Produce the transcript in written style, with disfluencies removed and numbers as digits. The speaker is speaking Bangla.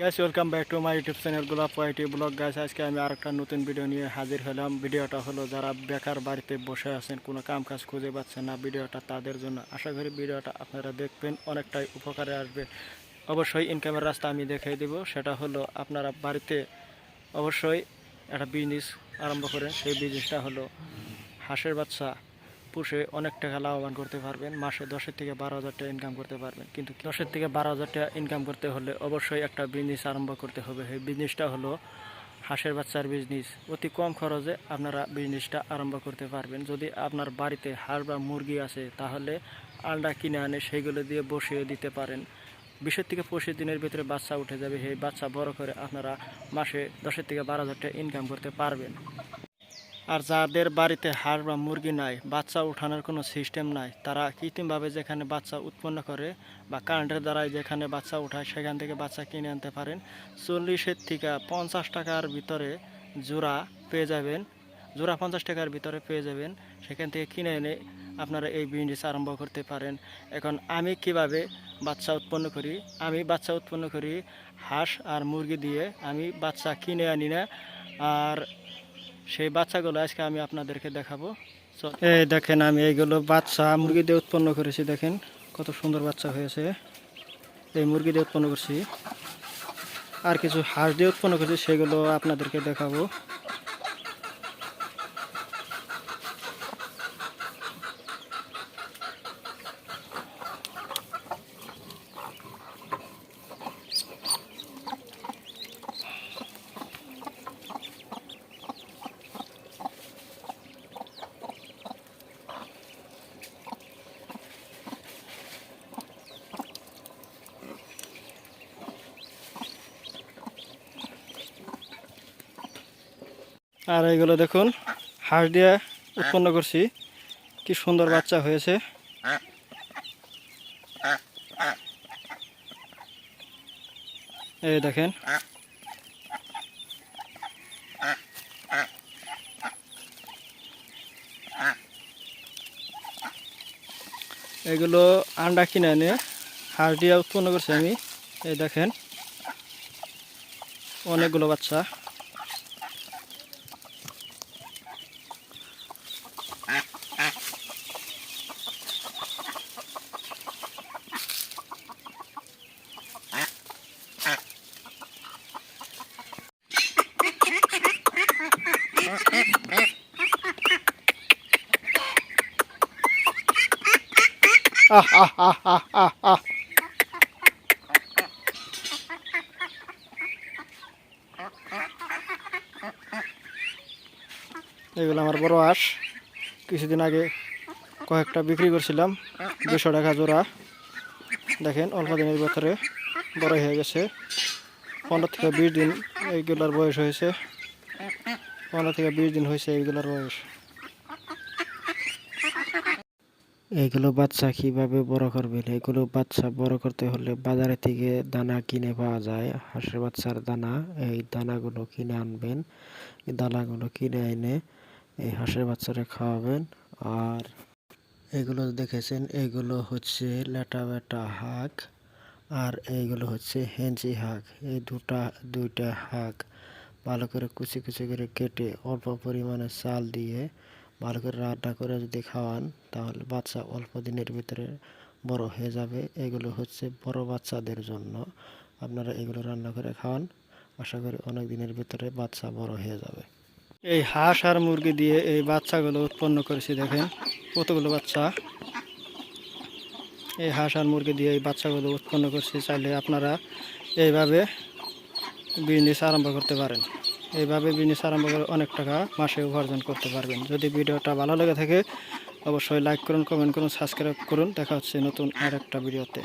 Guys welcome back to my YouTube channel গোলাপ ওয়াইটি ব্লগ। গাইস আজকে আমি আরেকটা নতুন ভিডিও নিয়ে হাজির হলাম। ভিডিওটা হলো যারা বেকার বাড়িতে বসে আছেন, কোনো কাম কাজ খুঁজে পাচ্ছেন না, ভিডিওটা তাদের জন্য। আশা করি ভিডিওটা আপনারা দেখবেন, অনেকটাই উপকারে আসবে। অবশ্যই ইনকামের রাস্তা আমি দেখিয়ে দেব। সেটা হলো আপনারা বাড়িতে অবশ্যই একটা বিজনেস আরম্ভ করেন। সেই বিজনেসটা হলো হাঁসের বাচ্চা পুষে অনেক টাকা লাভবান করতে পারবেন। মাসে 10 থেকে 12,000 টাকা ইনকাম করতে পারবেন। কিন্তু 10 থেকে 12,000 টাকা ইনকাম করতে হলে অবশ্যই একটা বিজনেস আরম্ভ করতে হবে। সেই বিজনেসটা হলো হাঁসের বাচ্চার বিজনেস। অতি কম খরচে আপনারা বিজনেসটা আরম্ভ করতে পারবেন। যদি আপনার বাড়িতে হাঁস বা মুরগি আছে, তাহলে আন্ডা কিনে আনে সেইগুলো দিয়ে বসিয়ে দিতে পারেন। 20 থেকে 25 দিনের ভিতরে বাচ্চা উঠে যাবে। সেই বাচ্চা বড় করে আপনারা মাসে 10 থেকে 12,000 টাকা ইনকাম করতে পারবেন। আর যাদের বাড়িতে হাঁস বা মুরগি নাই, বাচ্চা উঠানোর কোনো সিস্টেম নাই, তারা কৃত্রিমভাবে যেখানে বাচ্চা উৎপন্ন করে বা কারেন্টের দ্বারাই যেখানে বাচ্চা উঠায়, সেখান থেকে বাচ্চা কিনে আনতে পারেন। 40 থেকে 50 টাকার ভিতরে জোড়া পেয়ে যাবেন। জোড়া 50 টাকার ভিতরে পেয়ে যাবেন। সেখান থেকে কিনে এনে আপনারা এই বিজনেস আরম্ভ করতে পারেন। এখন আমি কিভাবে বাচ্চা উৎপন্ন করি? আমি বাচ্চা উৎপন্ন করি হাঁস আর মুরগি দিয়ে। আমি বাচ্চা কিনে আনি না, আর সেই বাচ্চাগুলো আজকে আমি আপনাদেরকে দেখাবো। এই দেখেন, আমি এইগুলো বাচ্চা মুরগি দিয়ে উৎপন্ন করেছি। দেখেন কত সুন্দর বাচ্চা হয়েছে। এই মুরগি দিয়ে উৎপন্ন করছি, আর কিছু হাঁস দিয়ে উৎপন্ন করছি, সেগুলো আপনাদেরকে দেখাবো। আর এইগুলো দেখুন, হাঁস দিয়ে উৎপন্ন করছি, কি সুন্দর বাচ্চা হয়েছে। এই দেখেন, এগুলো আন্ডা কিনে এনে হাঁস দিয়ে উৎপন্ন করছি আমি। এই দেখেন অনেকগুলো বাচ্চা। আহ আহ আহ আহ আহ আহ এগুলো আমার বড় হাঁস। কিছুদিন আগে কয়েকটা বিক্রি করছিলাম 200 টাকা জোড়া। দেখেন অল্প দিনের ভিতরে বড় হয়ে গেছে। 15 থেকে 20 দিন এইগুলার বয়স হয়েছে। 15 থেকে 20 দিন হয়েছে এইগুলার বয়স। এইগুলো বাচ্চা কিভাবে বড় করবেন? এগুলো বাচ্চা বড় করতে হলে বাজারে থেকে দানা কিনে পাওয়া যায়, হাঁসের বাচ্চার দানা। এই দানাগুলো কিনে আনবেন। এই দানাগুলো কিনে এনে এই হাঁসের বাচ্চারা খাওয়াবেন। আর এগুলো দেখেছেন, এগুলো হচ্ছে লেটা বেটা হাঁক, আর এইগুলো হচ্ছে হেঞ্চি হাঁক। এই দুইটা হাঁক ভালো করে কুচি কুচি করে কেটে অল্প পরিমাণে চাল দিয়ে ভালো করে রান্না করে যদি খাওয়ান, তাহলে বাচ্চা অল্প দিনের ভিতরে বড় হয়ে যাবে। এগুলো হচ্ছে বড় বাচ্চাদের জন্য। আপনারা এগুলো রান্না করে খাওয়ান, আশা করি অনেক দিনের ভিতরে বাচ্চা বড় হয়ে যাবে। এই হাঁস আর মুরগি দিয়ে এই বাচ্চাগুলো উৎপন্ন করেছি। দেখেন কতগুলো বাচ্চা। এই হাঁস আর মুরগি দিয়ে এই বাচ্চাগুলো উৎপন্ন করছি। চাইলে আপনারা এইভাবে বিজনেস আরম্ভ করতে পারেন। এইভাবে বিজনেস আরম্ভ করে অনেক টাকা মাসে উপার্জন করতে পারবেন। যদি ভিডিওটা ভালো লেগে থাকে অবশ্যই লাইক করুন, কমেন্ট করুন, সাবস্ক্রাইব করুন। দেখা হচ্ছে নতুন আর একটা ভিডিওতে।